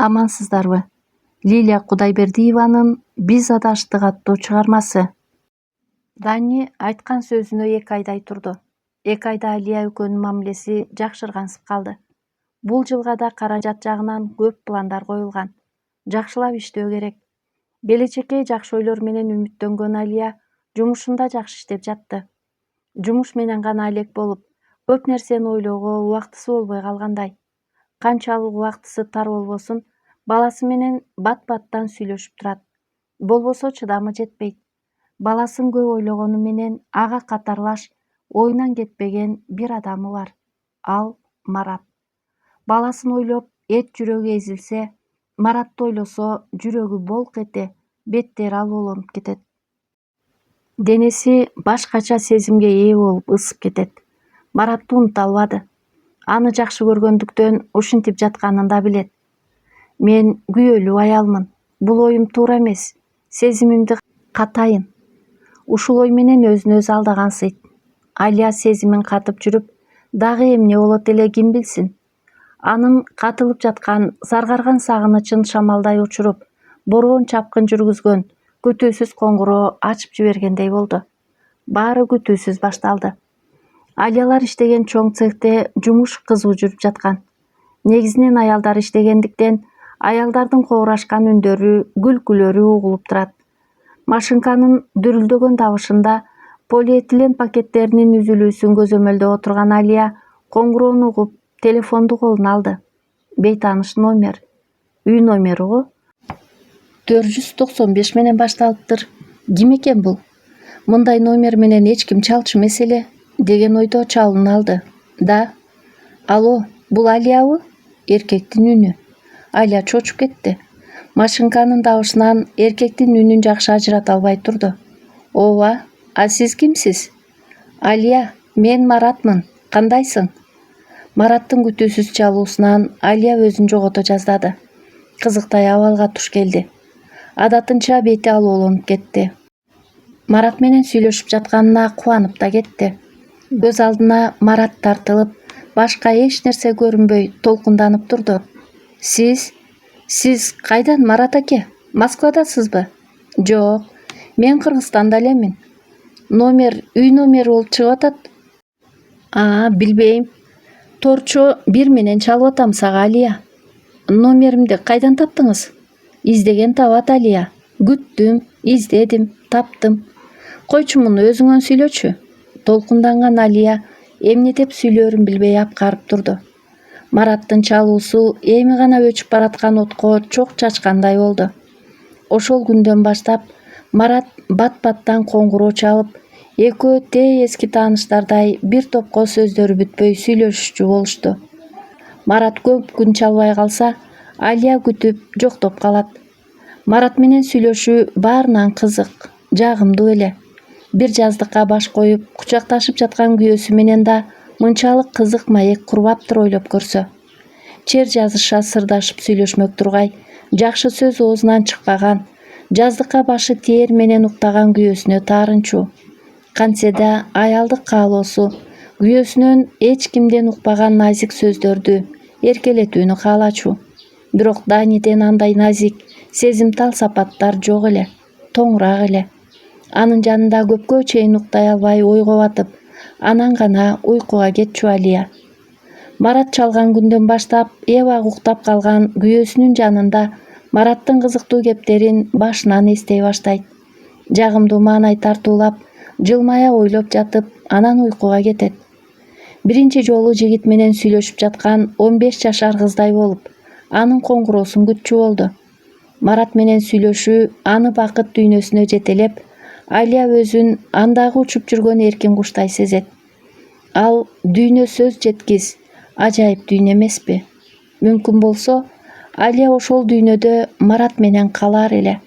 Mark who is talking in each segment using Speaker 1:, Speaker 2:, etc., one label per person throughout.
Speaker 1: Амансыздарбы? Лилия Кудайбердиеванын «Биз адаштык» аттуу чыгармасы. Дани айткан сөзүнө 2 айдай турду. 2 айда Алия экөөнүн мамилеси жакшыргансып калды. Бул жылга да каражат жагынан көп пландар коюлган. Жакшылап иштөө керек. Келечекке жакшы ойлор менен үмүттөнгөн Алия жумушунда жакшы иштеп жатты. Жумуш менен гана элек болуп, көп нерсени ойлоого убактысы болбой калгандай. Канчалык убактысы тар болбосун, баласы менен бат-баттан сүйлөшүп турат. Болбосо чыдамы жетпейт. Баласын көп ойлогону менен ага катарлаш оюнан кетпеген бир адамы бар. Ал Марат. Баласын ойлоп, эт жүрөгү эзилсе, Маратты ойлосо жүрөгү болк эте, беттери алболонуп кетет. Денеси башкача сезимге ээ болуп ысып кетет. Маратты унута албады. Аны жакшы көргөндүктөн ушинтип жатканын да билет. Мен күйөөлүү аялмын. Бул оюм туура эмес. Сезимимди катайын. Ушул ой менен өзүн өзү алдагансыйт. Алия сезимин катып жүрүп, дагы эмне болот эле ким билсин. Анын катылып жаткан заргарган сагынычын шамалдай учуруп, бороон чапкын жүргүзгөн күтүүсүз коңгуроо ачып жибергендей болду. Баары күтүүсүз башталды. Алиялар иштеген чоң цехте жумуш кызуу жүрүп жаткан. Негизинен аялдар иштегендиктен аялдардын кобурашкан үндөрү, күлкүлөрү угулуп турат. Машинканын дүрүлдөгөн табышында полиэтилен пакеттеринин үзүлүүсүн көзөмөлдөп отурган Алия коңгуроону угуп, телефонду колуна алды. Бейтааныш номер. Үй номери го. 495 менен башталыптыр. Ким экен бул? Мындай номер менен эч ким чалчу эмес эле, деген ойдо чалууну алды. Да. Алло, бул Алиябы? Эркектин үнү. Алия чочуп кетти. Машинканын дабышынан эркектин үнүн жакшы ажырата албай турду. Ооба, а сиз кимсиз? Алия, мен Маратмын. Кандайсың? Мараттын күтүүсүз чалуусунан Алия өзүн жогото жаздады. Кызыктай абалга туш келди. Адатынча бети алболонуп кетти. Марат менен сүйлөшүп жатканына кубанып да кетти. Көз алдына Марат тартылып, башка эч нерсе көрүнбөй толкунданып турду. Сиз кайдан, Марат аке? Москвадасызбы? Жок, мен Кыргызстанда элемин. Үй номери болуп чыгып атат. Билбейм. Торчо 1 менен чалып атам сага, Алия. Номеримди кайдан таптыңыз? Издеген табат, Алия. Күттүм, издедим, таптым. Койчу муну өзүңөн сүйлөчү. Толкунданган Алия эмне деп сүйлөөрүн билбей апкарып турду. Мараттын чалуусу эми гана өчүп бараткан отко чок чачкандай болду. Ошол күндөн баштап Марат бат-баттан коңгуроо чалып, экөө тээ эски тааныштардай бир топко сөздөрү бүтпөй сүйлөшүүчү болушту. Марат көп күн чалбай калса, Алия күтүп, жоктоп калат. Марат менен сүйлөшүү баарынан кызык, жагымдуу эле. Бир жаздыкка баш коюп, кучакташып жаткан күйөөсү менен да мынчалык кызык маек курбаптыр ойлоп көрсө. Чер жазыша сырдашып сүйлөшмөк тургай, жакшы сөз оозунан чыкпаган, жаздыкка башы тээр менен уктаган күйөөсүнө таарынчу. Кантсе да аялдык каалоосу күйөөсүнөн эч кимден укпаган назик сөздөрдү эркелетүүнү каалачу. Бирок Даниден андай назик, сезимтал сапаттар жок эле, тоңурак эле. Анын жанында көпкө чейин уктай албай ойго батып, анан гана уйкуга кетчү Алия. Марат чалган күндөн баштап эбак уктап калган күйөөсүнүн жанында Мараттын кызыктуу кептерин башынан эстей баштайт. Жагымдуу маанай тартуулап, жылмая ойлоп жатып, анан уйкуга кетет. Биринчи жолу жигит менен сүйлөшүп жаткан 15 жашар кыздай болуп, анын коңгуроосун күтчү болду. Марат менен сүйлөшүү аны бакыт дүйнөсүнө жетелеп, Алия өзүн андагы учуп жүргөн эркин куштай сезет. Ал дүйнө сөз жеткис, ажайып дүйнө эмеспи? Мүмкүн болсо, Алия ошол дүйнөдө Марат менен калар эле.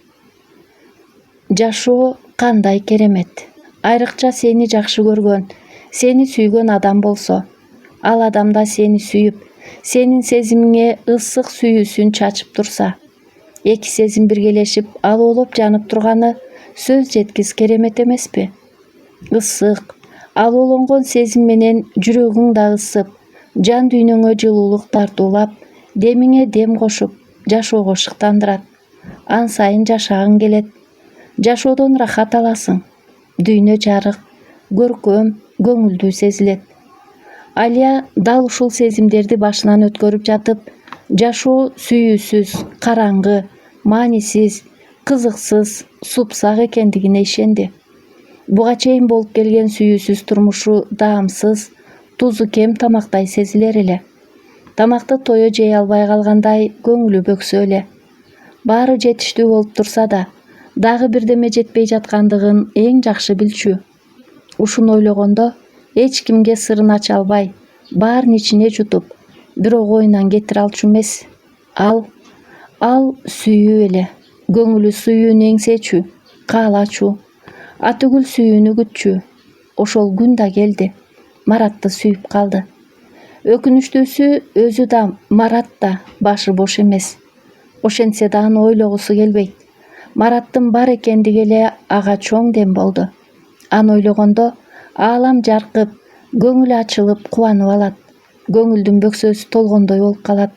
Speaker 1: Жашоо кандай керемет. Айрыкча сени жакшы көргөн, сени сүйгөн адам болсо. Ал адам да сени сүйүп, сенин сезимиңе ысык сүйүүсүн чачып турса. Эки сезим биргелешип, алоолоп жанып турганы сөз жеткис керемет эмеспи? Ысык, алоолонгон сезим менен жүрөгүң да ысып, жан дүйнөңө жылуулук тартуулап, демиңе дем кошуп, жашоого шыктандырат. Ан сайын жашагың келет. Жашоодон рахат аласың. Дүйнө жарык, көркөм, көңүлдүү сезилет. Алия дал ушул сезимдерди башынан өткөрүп жатып, жашоо сүйүүсүз, караңгы, маанисиз, кызыксыз, супсак экендигине ишенди. Буга чейин болуп келген сүйүүсүз турмушу даамсыз, тузу кем тамактай сезилер эле. Тамакты тое жей албай калгандай көңүлү бөксө эле. Баары жетиштүү болуп турса да, дагы бирдеме жетпей жаткандыгын эң жакшы билчү. Ушуну ойлогондо эч кимге сырын ача албай, баарын ичине жутуп, бирок оюнан кетире алчу эмес. Ал сүйүү эле. Көңүлү сүйүүнү эңсечү, каалачу. Атүгүл сүйүүнү күтчү. Ошол күн да келди. Маратты сүйүп калды. Өкүнүчтүүсү өзү да Марат да башы бош эмес. Ошентсе да аны ойлогусу келбейт. Мараттын бар экендиги эле ага чоң дем болду. Аны ойлогондо аалам жаркып, көңүлү ачылып, кубанып алат. Көңүлдүн бөксөсү толгондой болуп калат.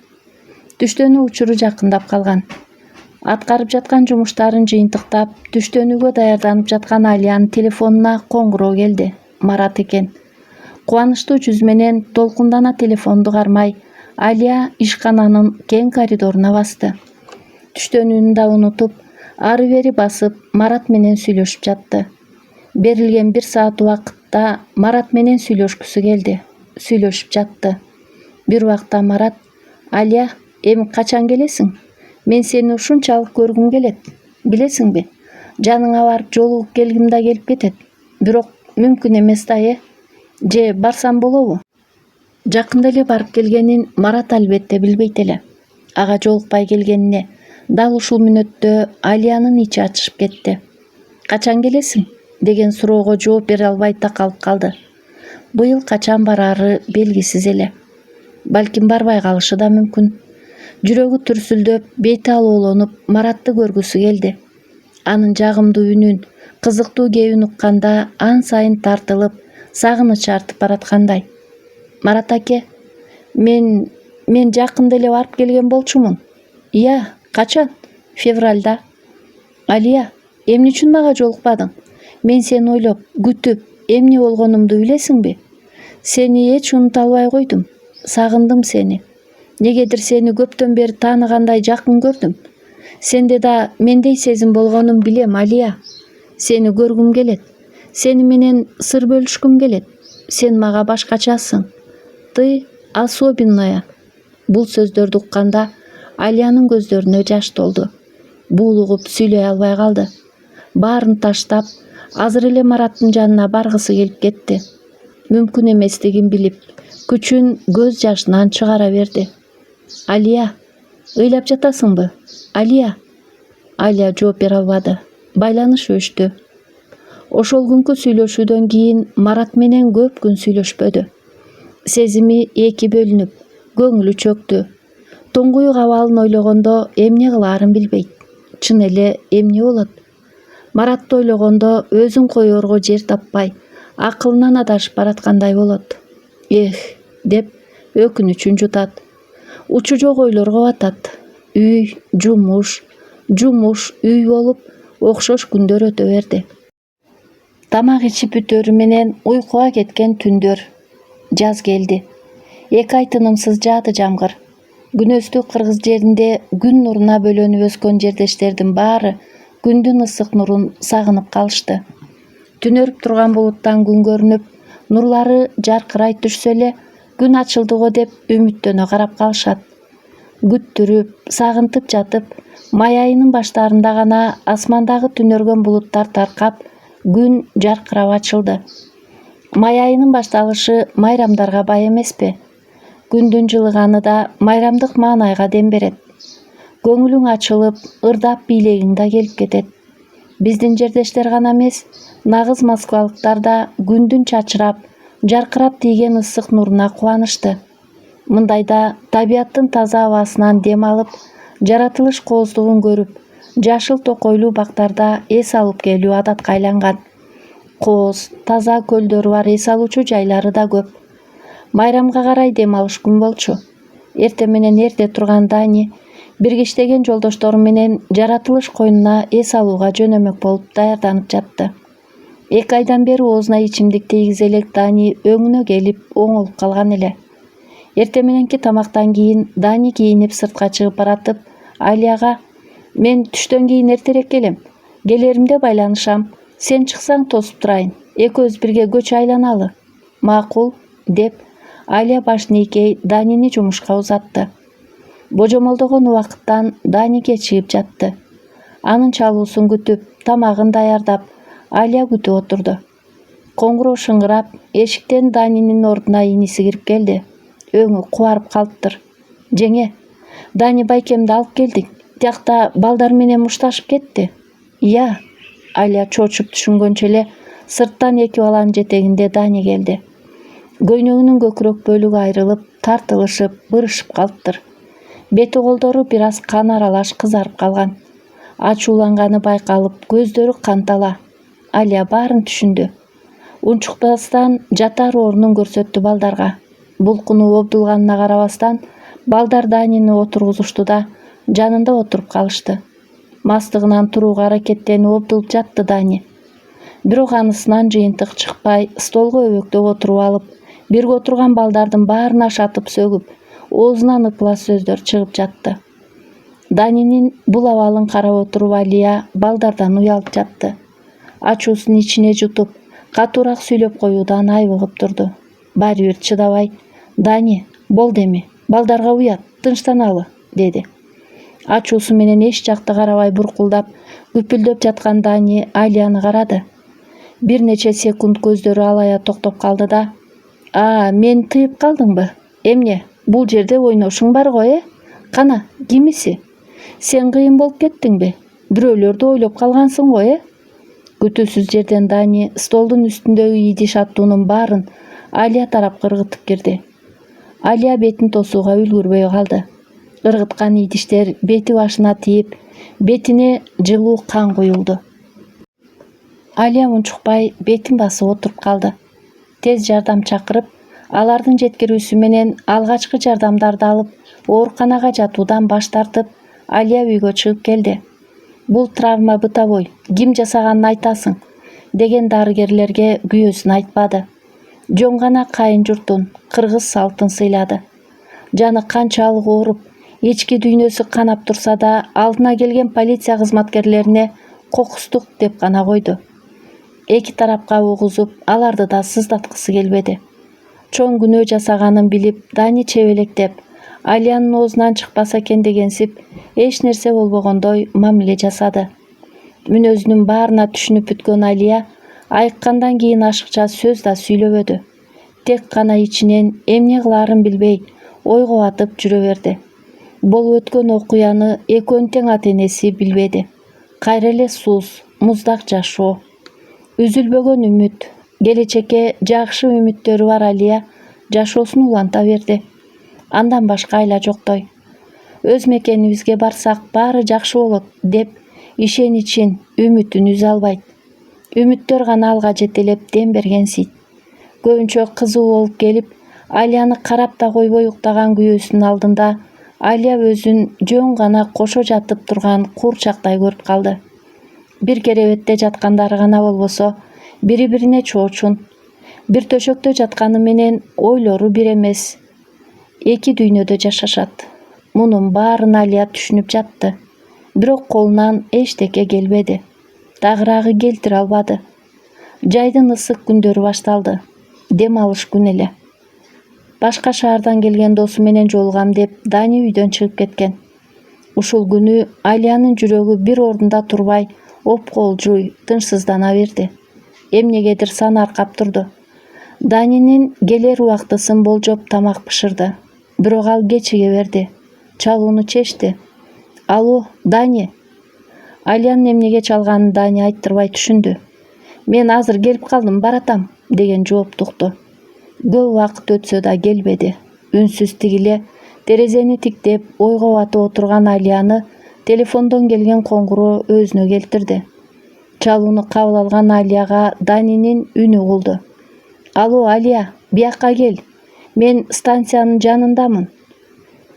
Speaker 1: Түштөнүү учуру жакындап калган. Аткарып жаткан жумуштарын жыйынтыктап, түштөнүүгө даярданып жаткан Алиянын телефонуна коңгуроо келди. Марат экен. Кубанычтуу жүз менен толкундана телефонду кармай, Алия ишкананын кең коридоруна басты. Түштөнүүнү да унутуп, ары-бери басып, Марат менен сүйлөшүп жатты. Берилген 1 саат убакытта Марат менен сүйлөшкүсү келди. Сүйлөшүп жатты. Бир убакта Марат: "Алия, эми качан келесиң? Мен сени ушунчалык көргүм келет. Билесиңби? Жаныңа барып жолугуп келгим да келип кетет. Бирок мүмкүн эмес да, Же барсам болобу?" Жакында эле барып келгенин Марат албетте билбейт эле. Ага жолукпай келгенине дал ушул мүнөттө Алиянын ичи ачышып кетти. "Качан келесиң?" деген суроого жооп бере албай такалып калды. Быйыл качан бараары белгисиз эле. Балким барбай калышы да мүмкүн. Жүрөгү түрсүлдөп, бети алоолонуп, Маратты көргүсү келди. Анын жагымдуу үнүн, кызыктуу кебин укканда ан сайын тартылып, сагыныч артып бараткандай. "Марат аке, мен жакында эле барып келген болчумун." "Ия, качан?" "Февралда." "Алия, эмне үчүн мага жолукпадың? Мен сени ойлоп, күтүп, эмне болгонумду билесиңби? Сени эч унута албай койдум. Сагындым сени. Негедир сени көптөн бери тааныгандай жакын көрдүм. Сенде да мендей сезим болгонун билем, Алия. Сени көргүм келет. Сени менен сыр бөлүшкүм келет. Сен мага башкачасың. Ты особенная." Бул сөздөрдү укканда Алиянын көздөрүнө жаш толду. Буулугуп сүйлөй албай калды. Баарын таштап, азыр эле Мараттын жанына баргысы келип кетти. Мүмкүн эместигин билип, күчүн көз жашынан чыгара берди. "Алия, ыйлап жатасыңбы? Алия?" Алия жооп бере албады. Байланыш өчтү. Ошол күнкү сүйлөшүүдөн кийин Марат менен көп күн сүйлөшпөдү. Сезими эки бөлүнүп, көңүлү чөктү. Туңгуюк абалын ойлогондо эмне кылаарын билбейт. Чын эле эмне болот? Маратты ойлогондо өзүн коерго жер таппай, акылынан адашып бараткандай болот. Деп өкүнүчүн жутат. Учу жок ойлорго батат. Үй, жумуш, үй болуп окшош күндөр өтө берди. Тамак ичип бүтөрү менен уйкуга кеткен түндөр. Жаз келди. 2 ай тынымсыз жаады жамгыр. Күнөстүү кыргыз жеринде күн нуруна бөлөнүп өскөн жердештердин баары күндүн ысык нурун сагынып калышты. Түнөрүп турган булуттан күн көрүнүп, нурлары жаркырай түшсө эле, күн ачылдыго деп үмүттөнө карап калышат. Күттүрүп, сагынтып жатып, май айынын баштарында гана асмандагы түнөргөн булуттар таркап, күн жаркырап ачылды. Май айынын башталышы майрамдарга бай эмеспи? Күндүн жылыганы да майрамдык маанайга дем берет. Көңүлүң ачылып, ырдап бийлегиң да келип кетет. Биздин жердештер гана эмес, нагыз москвалыктар да күндүн чачырап, жаркырап тийген ысык нуруна кубанышты. Мындайда табияттын таза абасынан дем алып, жаратылыш кооздугун көрүп, жашыл токойлуу бактарда эс алып келүү адатка айланган. Кооз, таза көлдөрү бар эс алуучу жайлары да көп. Майрамга карай дем алыш күн болчу. Эртең менен эрте турганда Бирге иштеген жолдоштору менен жаратылыш коюнуна эс алууга жөнөмөк болуп даярданып жатты. 2 айдан бери оозуна ичимдик тийгизе элек Дани өңүнө келип оңолуп калган эле. Эртең мененки тамактан кийин Дани кийинип сыртка чыгып баратып Алияга: "Мен түштөн кийин эртерээк келем. Келеримде байланышам. Сен чыксаң тосуп турайын. Экөөбүз бирге көчө айланалы." "Макул" деп Алия башын ийкей Данини жумушка узатты. Божомолдогон убакыттан Дани кечигип жатты. Анын чалуусун күтүп, тамагын даярдап, Алия күтүп отурду. Коңгуроо шыңгырап, эшиктен Данинин ордуна иниси кирип келди. Өңү кубарып калыптыр. "Жеңе, Дани байкемди алып келдик. Тиякта балдар менен мушташып кетти." "Ия." Алия чочуп түшүнгөнчө эле сырттан 2 баланын жетегинде Дани келди. Көйнөгүнүн көкүрөк бөлүгү айрылып, тартылышып, бырышып калыптыр. Бети колдору бир аз кан аралаш кызарып калган. Ачууланганы байкалып, көздөрү кантала. Алия баарын түшүндү. Унчуктабастан жатар орнун көрсөттү балдарга. Булкунуп обдулганына карабастан, балдар Данини отургузушту да жанында отуруп калышты. Мастыгынан турууга аракеттенип обдулуп жатты Дани. Бирок анысынан жыйынтык чыкпай, столго өбөктөп отуруп алып, бирге отурган балдардын баарына шатып сөгүп, оозунан ыплас сөздөр чыгып жатты. Данинин бул абалын карап отуруп Алия балдардан уялып жатты. Ачуусун ичине жутуп, катуураак сүйлөп коюудан айбыгып турду. Баары бир чыдабай: "Дани, болду эми, балдарга уят, тынчтаналы", деди. Ачуусу менен эч жакты карабай буркулдап, күпүлдөп жаткан Дани Алияны карады. Бир нече секунд көздөрү алая токтоп калды да: Мени тыйып калдыңбы? Эмне, бул жерде ойношуң бар го, Кана, кимиси? Сен кыйын болуп кеттиңби? Бирөөлөрдү ойлоп калгансың го, Күтүүсүз жерден Дани столдун үстүндөгү идиш аттуунун баарын Алия тарапка ыргытып кирди. Алия бетин тосууга үлгүрбөй калды. Ыргыткан идиштер бети башына тийип, бетине жылуу кан куюлду. Алия унчукпай бетин басып отуруп калды. Тез жардам чакырып, алардын жеткирүүсү менен алгачкы жардамдарды алып, ооруканага жатуудан баш тартып, Алия үйгө чыгып келди. "Бул травма бытовой, ким жасаганын айтасың?" деген дарыгерлерге күйөөсүн айтпады. Жөн гана кайын журтун, кыргыз салтын сыйлады. Жаны канчалык ооруп, ички дүйнөсү канап турса да, алдына келген полиция кызматкерлерине кокустук деп гана койду. Эки тарапка угузуп, аларды да сыздаткысы келбеди. Чоң күнөө жасаганын билип, Дани чебелектеп, Алиянын оозунан чыкпаса экен дегенсип, эч нерсе болбогондой мамиле жасады. Мүнөзүнүн баарына түшүнүп бүткөн Алия айыккандан кийин ашыкча сөз да сүйлөбөдү. Тек гана ичинен эмне кылаарын билбей, ойго батып жүрө берди. Болуп өткөн окуяны экөөнүн тең ата-энеси билбеди. Кайра эле сууз, муздак жашоо, үзүлбөгөн үмүт, келечекке жакшы үмүттөрү бар Алия жашоосун уланта берди. Андан башка айла жоктой. Өз мекенибизге барсак баары жакшы болот деп ишеничин, үмүтүн үзө албайт. Үмүттөр гана алга жетелеп дем бергенсийт. Көбүнчө кызуу болуп келип, Алияны карап да койбой уктаган күйөөсүнүн алдында Алия өзүн жөн гана кошо жатып турган куурчактай көрүп калды. Бир керебетте жаткандары гана болбосо, бири-бирине чоочун. Бир төшөктө жатканы менен ойлору бир эмес. Эки дүйнөдө жашашат. Мунун баарын Алия түшүнүп жатты. Бирок колунан эчтеке келбеди. Тагыраагы келтире албады. Жайдын ысык күндөрү башталды. Дем алыш күн эле. Башка шаардан келген досу менен жолугам деп Дани үйдөн чыгып кеткен. Ушул күнү Алиянын жүрөгү бир ордунда турбай, опколжуй, тынчсыздана берди. Эмнегедир сан аркап турду. Данинин келер убактысын болжоп тамак бышырды. Бирок ал кечиге берди. Чалууну чечти. "Алло, Дани." Алиянын эмнеге чалганын Дани айттырбай түшүндү. "Мен азыр келип калдым, баратам" деген жоопту укту. Көп убакыт өтсө да келбеди. Үнсүз тигиле терезени тиктеп, ойго батып отурган Алияны телефондон келген коңгуроо өзүнө келтирди. Чалууну кабыл алган Алияга Данинин үнү угулду. "Алло, Алия, биякка кел. Мен станциянын жанындамын."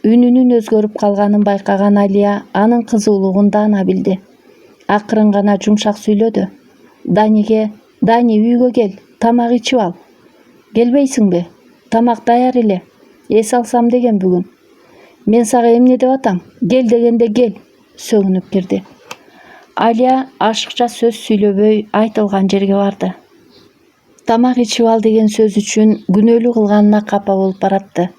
Speaker 1: үнүнүн өзгөрүп калганын байкаган Алия анын кызуулугун даана билди. Акырын гана жумшак сүйлөдү. Даниге: "Дани, үйгө кел, тамак ичип ал. Келбейсиңби? Тамак даяр эле. Эс алсам деген бүгүн. Мен сага эмне деп атам? Кел дегенде кел", сөгүнүп кирди. Алия ашыкча сөз сүйлөбөй айтылган жерге барды. Тамак ичип ал деген сөз үчүн күнөөлүү кылганына капа болуп баратты.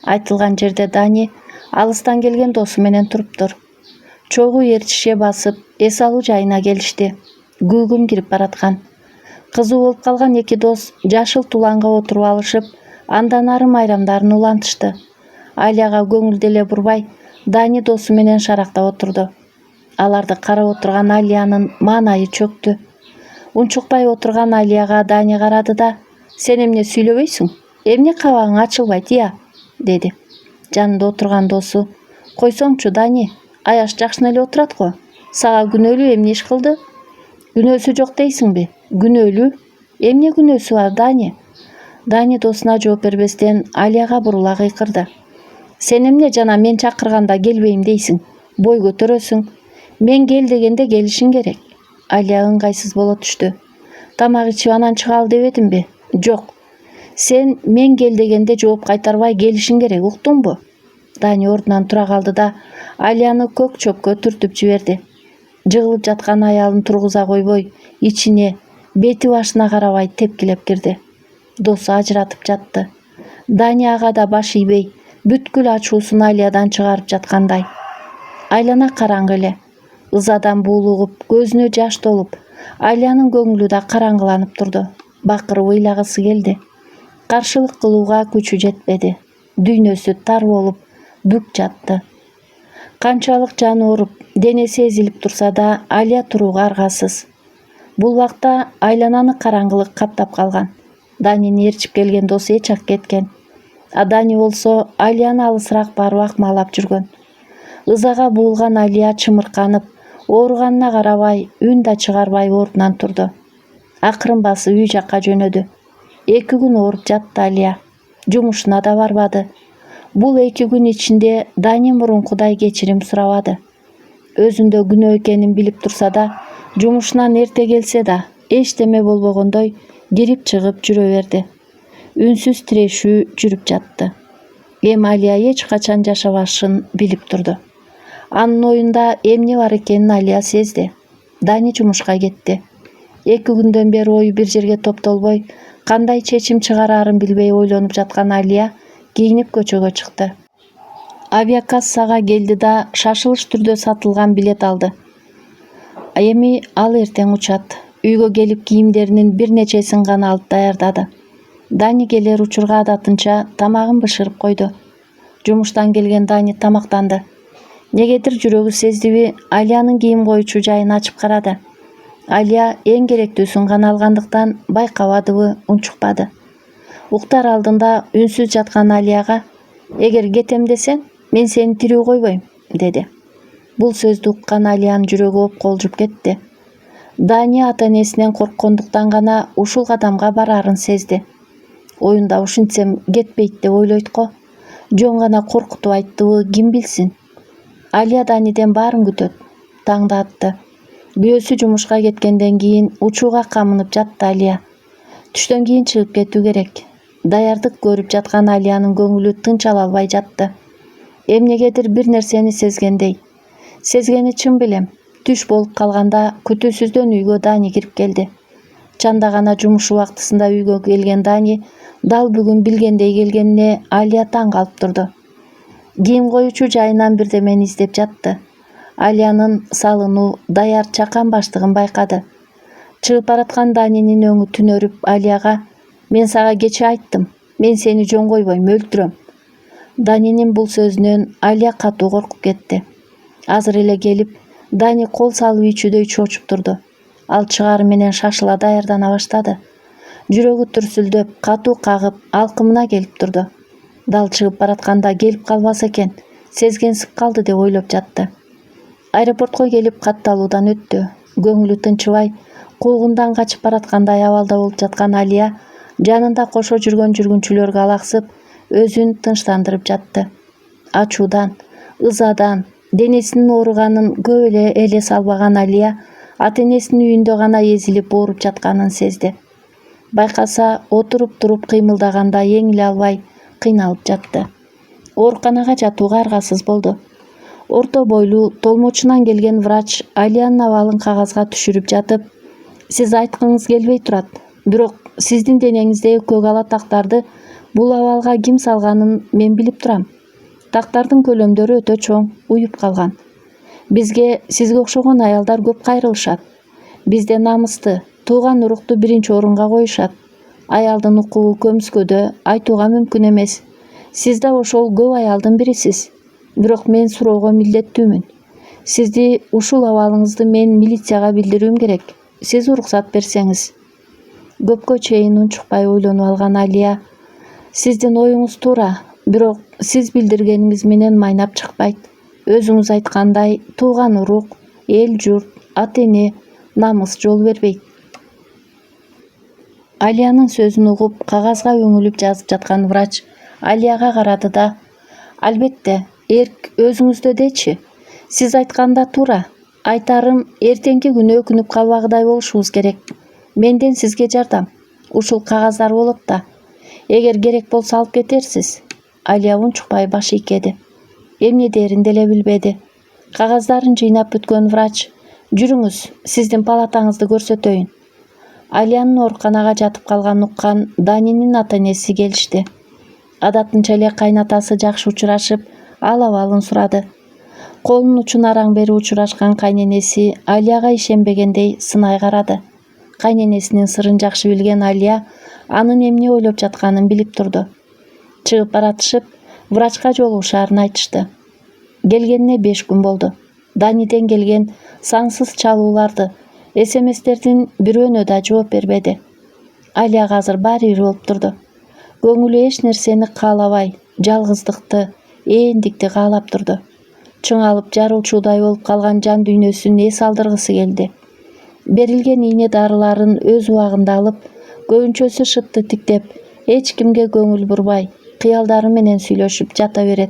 Speaker 1: Айтылган жерде Дани алыстан келген досу менен туруптур. Чогуу ээрчише басып, эс алуу жайына келишти. Күлгүм кирип бараткан. Кызуу болуп калган эки дос жашыл туланга отуруп алышып, андан ары майрамдарын улантышты. Алияга көңүл деле бурбай, Дани досу менен шарактап отурду. Аларды карап отурган Алиянын маанайы чөктү. Унчукпай отурган Алияга Дани карады да: "Сен эмне сүйлөбөйсүң? Эмне кабагың ачылбайт, ия?" деди. Жанында отурган досу: "Койсоңчу, Дани, Аяш жакшы эле отурат го. Сага күнөөлүү эмне иш кылды? Күнөөсү жок дейсиңби?" "Күнөөлүү? Эмне күнөөсү бар, Дани?" Дани досуна жооп бербестен Алияга бурула кыйкырды. "Сен эмне жана мен чакырганда келбейм дейсиң? Бой көтөрөсүң. Мен кел дегенде келишиң керек." Алия ыңгайсыз боло түштү. "Тамак ичип анан чыгалы дебедимби?" "Жок. Сен мен кел дегенде жооп кайтарбай келишиң керек, уктуңбу?" Дани ордунан тура калды да Алияны көк чөпкө түртүп жиберди. Жыгылып жаткан аялын тургуза койбой, ичине, бети башына карабай тепкилеп кирди. Досу ажыратып жатты. Дани ага да баш ийбей, бүткүл ачуусун Алиядан чыгарып жаткандай. Айлана караңгы эле. Ызадан буулугуп, көзүнө жаш толуп, Алиянын көңүлү да караңгыланып турду. Бакырып ыйлагысы келди. Каршылык кылууга күчү жетпеди. Дүйнөсү тар болуп, бүк жатты. Канчалык жаны ооруп, денеси эзилип турса да, Алия турууга аргасыз. Бул убакта айлананы караңгылык каптап калган. Данини ээрчип келген досу эч ак кеткен. А Дани болсо Алияны алысыраак барып акмаалап жүргөн. Ызага буулган Алия чымырканып, ооруганына карабай, үн да чыгарбай ордунан турду. Акырын басып үй жакка жөнөдү. 2 күн ооруп жатты Алия. Жумушуна да барбады. Бул 2 күн ичинде Дани мурункудай кечирим сурабады. Өзүндө күнөө экенин билип турса да, жумушунан эрте келсе да, эчтеме болбогондой кирип чыгып жүрө берди. Үнсүз тирешүү жүрүп жатты. Эми Алия эч качан жашабашын билип турду. Анын оюнда эмне бар экенин Алия сезди. Дани жумушка кетти. 2 күндөн бери ою бир жерге топтолбой, кандай чечим чыгараарын билбей ойлонуп жаткан Алия кийинип көчөгө чыкты. Авиакассага келди да шашылыш түрдө сатылган билет алды. Эми ал эртең учат. Үйгө келип кийимдеринин бир нечесин гана алып даярдады. Дани келер учурга адатынча тамагын бышырып койду. Жумуштан келген Дани тамактанды. Негедир жүрөгү сездиби, Алиянын кийим коючу жайын ачып карады. Алия эң керектүүсүн гана алгандыктан байкабадыбы, унчукпады. Уктар алдында үнсүз жаткан Алияга: "Эгер кетем десең, мен сени тирүү койбойм", деди. Бул сөздү уккан Алиянын жүрөгү опколжуп кетти. Дани ата-энесинен корккондуктан гана ушул кадамга бараарын сезди. Оюнда ушинтсем кетпейт деп ойлойт го. Жөн гана коркутуп айттыбы, ким билсин. Алия Даниден баарын күтөт. Таңда атты. Күйөөсү жумушка кеткенден кийин учууга камынып жатты Алия. Түштөн кийин чыгып кетүү керек. Даярдык көрүп жаткан Алиянын көңүлү тынч ала албай жатты. Эмнегедир бир нерсени сезгендей. Сезгени чын белем. Түш болуп калганда күтүүсүздөн үйгө Дани кирип келди. Чанда гана жумуш убактысында үйгө келген Дани дал бүгүн билгендей келгенине Алия таң калып турду. Кийим коючу жайынан бирдемени издеп жатты. Алиянын салынуу, даяр чакан баштыгын байкады. Чыгып бараткан Данинин өңү түнөрүп Алияга: "Мен сага кечээ айттым. Мен сени жөн койбойм, өлтүрөм." Данинин бул сөзүнөн Алия катуу коркуп кетти. Азыр эле келип, Дани кол салып ийчүдөй чочуп турду. Ал чыгары менен шашыла даярдана баштады. Жүрөгү дүрсүлдөп, катуу кагып, алкымына келип турду. Дал чыгып баратканда келип калбаса экен, сезгенсип калды деп ойлоп жатты. Аэропортко келип катталуудан өттү. Көңүлү тынчыбай, куугундан качып бараткандай абалда болуп жаткан Алия жанында кошо жүргөн жүргүнчүлөргө алаксып, өзүн тынчтандырып жатты. ачуудан, ызадан, денесинин ооруганын көп эле элес албаган Алия ата-энесинин үйүндө гана эзилип ооруп жатканын сезди. Байкаса, отуруп туруп кыймылдаганда эңиле албай кыйналып жатты. Ооруканага жатууга аргасыз болду. Орто бойлуу, толмочунан келген врач Алиянын абалын кагазга түшүрүп жатып, сиз айткыңыз келбей турат, бирок сиздин денеңиздеги көк ала тактарды бул абалга ким салганын мен билип турам. Тактардын көлөмдөрү өтө чоң, уюп калган. Бизге сизге окшогон аялдар көп кайрылышат. Бизде намысты, тууган урукту биринчи орунга коюшат. Аялдын укугу көмүскөдө айтууга мүмкүн эмес. Сиз да ошол көп аялдын бирисиз. Бирок мен суроого милдеттүүмүн. Сизди ушул абалыңызды мен милицияга билдирүүм керек. Сиз уруксат берсеңиз. Көпкө чейин унчукпай ойлонуп алган Алия: сиздин оюңуз туура, бирок сиз билдиргениңиз менен майнап чыкпайт. Өзүңүз айткандай, тууган урук, эл журт, ата-эне, намыс жол бербейт. Алиянын сөзүн угуп, кагазга өңүлүп жазып жаткан врач Алияга карады да: албетте, эрк өзүңүздө дечи. Сиз айтканда туура. Айтарым, эртеңки күнү өкүнүп калбагыдай болушубуз керек. Менден сизге жардам. Ушул кагаздар болот да. Эгер керек болсо алып кетерсиз. Алия унчукпай баш ийкеди. Эмне дээрин деле билбеди. Кагаздарын жыйнап бүткөн врач: жүрүңүз, сиздин палатаңызды көрсөтөйүн. Алиянын ооруканага жатып калганын уккан Данинин ата-энеси келишти. Адатынча эле кайнатасы жакшы учурашып, ал абалын сурады. Колунун учун араң бери учурашкан кайненеси Алияга ишенбегендей сынай карады. Кайненесинин сырын жакшы билген Алия анын эмне ойлоп жатканын билип турду. Чыгып баратышып, врачка жолугушаарын айтышты. Келгенине 5 күн болду. Даниден келген сансыз чалууларды, СМСтердин бирөөнө да жооп бербеди. Алияга азыр баары бир болуп турду. Көңүлү эч нерсени каалабай, жалгыздыкты, эндикти каалап турду. Чыңалып жарылчуудай болуп калган жан дүйнөсүн эс алдыргысы келди. Берилген ийне дарыларын өз убагында алып, көбүнчөсү шытты тиктеп, эч кимге көңүл бурбай, кыялдары менен сүйлөшүп жата берет.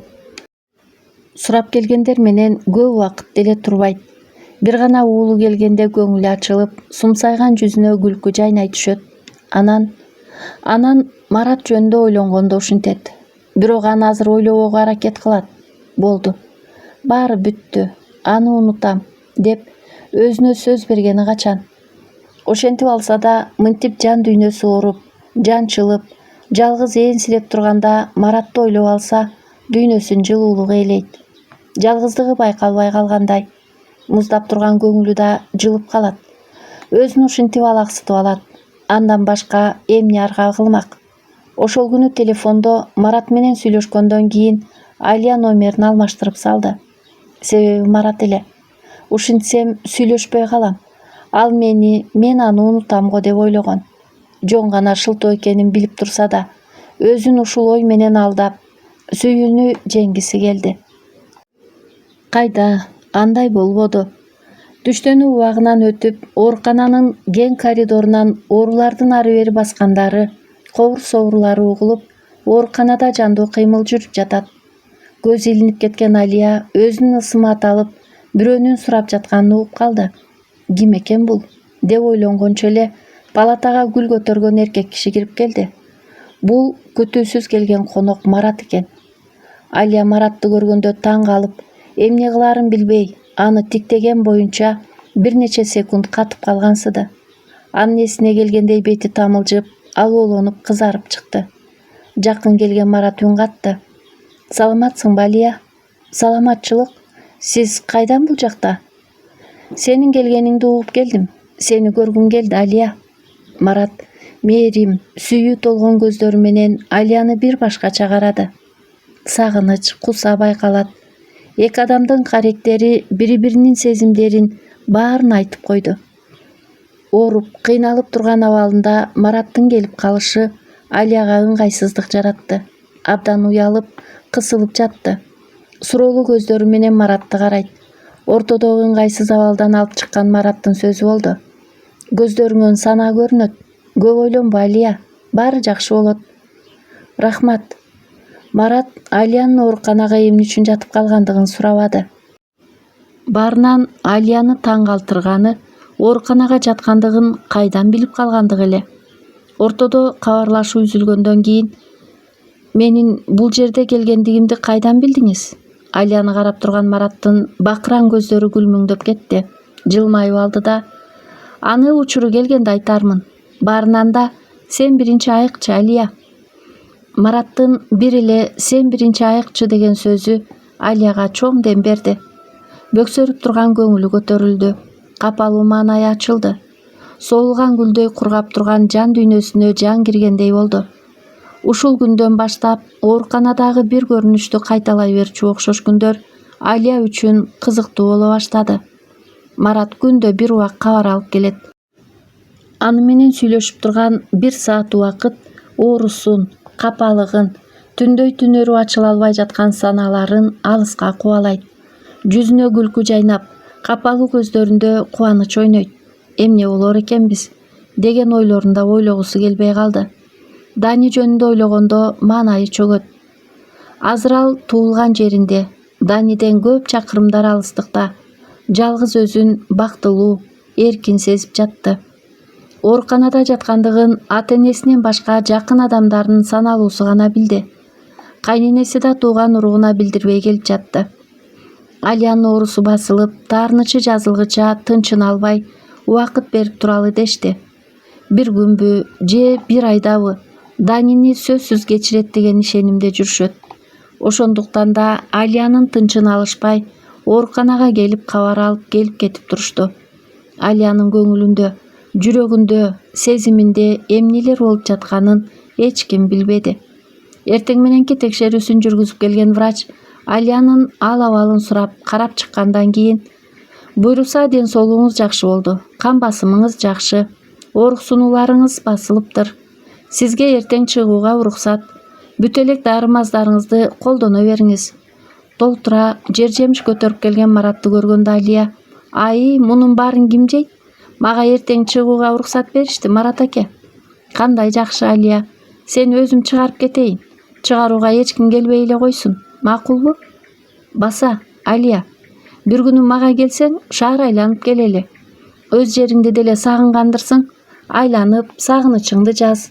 Speaker 1: Сурап келгендер менен көп убакыт деле турбайт. Бир гана уулу келгенде көңүлү ачылып, сумсайган жүзүнө күлкү жайнай түшөт. Анан Марат жөнүндө ойлонгондо ушинтет. Бирок аны азыр ойлобогу аракет кылат. Болду. Баары бүттү. Аны унутам, деп өзүнө сөз бергени качан. Ошентип алса да, мынтип жан дүйнөсү ооруп, жанчылып, жалгыз ээрсип турганда Маратты ойлоп алса, дүйнөсүн жылуулугу ээлейт. Жалгыздыгы байкалбай калгандай. Муздап турган көңүлү да жылып калат. Өзүн ушинтип алаксытып алат. Андан башка эмне арга кылмак? Ошол күнү телефондо Марат менен сүйлөшкөндөн кийин Алия номерин алмаштырып салды. Себеби Марат эле. Ушинтсем сүйлөшпөй калам. Ал мен аны унутам го деп ойлогон. Жон гана шылтоо экенин билип турса да, өзүн ушул ой менен алдап, сүйүүнү жеңгиси келди. Кайда, андай болбоду. Түштөнүү убагынан өтүп, оорукананын кең коридорунан оорулардын ары бери баскандары, кобур-собурлары угулуп, ооруканада жандуу кыймыл жүрүп жатат. Көз илинип кеткен Алия өзүнүн ысымы аталып, бирөөнүн сурап жатканын угуп калды. Ким экен бул? Деп ойлонгончо эле палатага гүл көтөргөн эркек киши кирип келди. Бул күтүүсүз келген конок Марат экен. Алия Маратты көргөндө таң калып, эмне кылаарын билбей, аны тиктеген боюнча бир нече секунд катып калгансыды. Анын эсине келгендей бети тамылжып, алоолонуп кызарып чыкты. Жакын келген Марат үн катты. Саламатсыңбы, Алия? Саламатчылык. Сиз кайдан бул жакта? Сенин келгениңди угуп келдим. Сени көргүм келди, Алия. Марат мээрим, сүйүү толгон көздөрү менен Алияны бир башкача карады. Сагыныч, куса байкалат. Эки адамдын каректери бири-биринин сезимдерин баарын айтып койду. Ооруп, кыйналып турган абалында Мараттын келип калышы Алияга ыңгайсыздык жаратты. Абдан уялып, кысылып жатты. Суроолуу көздөрү менен Маратты карайт. Ортодогу ыңгайсыз абалдан алып чыккан Мараттын сөзү болду. Көздөрүңөн санаа көрүнөт. Көп ойлонбо, Алия. Баары жакшы болот. Рахмат. Марат Алиянын ооруканага эмне үчүн жатып калгандыгын сурабады. Баарынан Алияны таң калтырганы ооруканага жаткандыгын кайдан билип калгандыгы эле. Ортодо кабарлашуу үзүлгөндөн кийин менин бул жерде келгендигимди кайдан билдиңиз? Алияны карап турган Мараттын бакыран көздөрү күлмүңдөп кетти. Жылмайып алды да: аны учуру келгенде айтармын. Баарынан да сен биринчи айыкчы, Алия. Мараттын бир эле сен биринчи айыкчы деген сөзү Алияга чоң дем берди. Бөксөрүп турган көңүлү көтөрүлдү. Капалуу маанайы ачылды. Соолган гүлдөй кургап турган жан дүйнөсүнө жан киргендей болду. Ушул күндөн баштап ооруканадагы бир көрүнүштү кайталай берчү окшош күндөр Алия үчүн кызыктуу боло баштады. Марат күндө бир убак кабар алып келет. Аны менен сүйлөшүп турган бир саат убакыт оорусун, капалыгын, түндөй түнөрү ачыла албай жаткан санааларын алыска кубалайт. Жүзүнө күлкү жайнап, капалуу көздөрүндө кубаныч ойнойт. Эмне болор экенбиз деген ойлорун да ойлогусу келбей калды. Дани жөнүндө ойлогондо маанайы чөгөт. Азыр ал туулган жеринде, Даниден көп чакырымдар алыстыкта, жалгыз өзүн бактылуу, эркин сезип жатты. Ооруканада жаткандыгын ата-энесинен башка жакын адамдарынын саналуусу гана билди. Кайненеси да тууган уругуна билдирбей келип жатты. Алиянын оорусу басылып, таарынычы жазылгыча тынчын албай убакыт берип туралы дешти. Бир күнбү же бир айдабы Данини сөзсүз кечирет деген ишенимде жүрүшөт. Ошондуктан да Алиянын тынчын алышпай ооруканага келип кабар алып келип кетип турушту. Алиянын көңүлүндө, жүрөгүндө, сезиминде эмнелер болуп жатканын эч ким билбеди. Эртең мененки текшерүүсүн жүргүзүп келген врач Алиянын ал-абалын сурап карап чыккандан кийин: буйруса ден соолугуңуз жакшы болду, кан басымыңыз жакшы, ооруксунуларыңыз басылыптыр. Сизге эртең чыгууга уруксат. Бүт элек дары-маздарыңызды колдоно бериңиз. Толтура жер-жемиш көтөрүп келген Маратты көргөндө Алия: ай, мунун баарын ким жейт? Мага эртең чыгууга уруксат беришти, Марат аке. Кандай жакшы, Алия. Сени өзүм чыгарып кетейин. Чыгарууга эч ким келбей эле койсун. Макулбу? Баса, Алия. Бир күнү мага келсең, шаар айланып келели. Өз жериңди деле сагынгандырсың. Айланып, сагынычыңды жаз.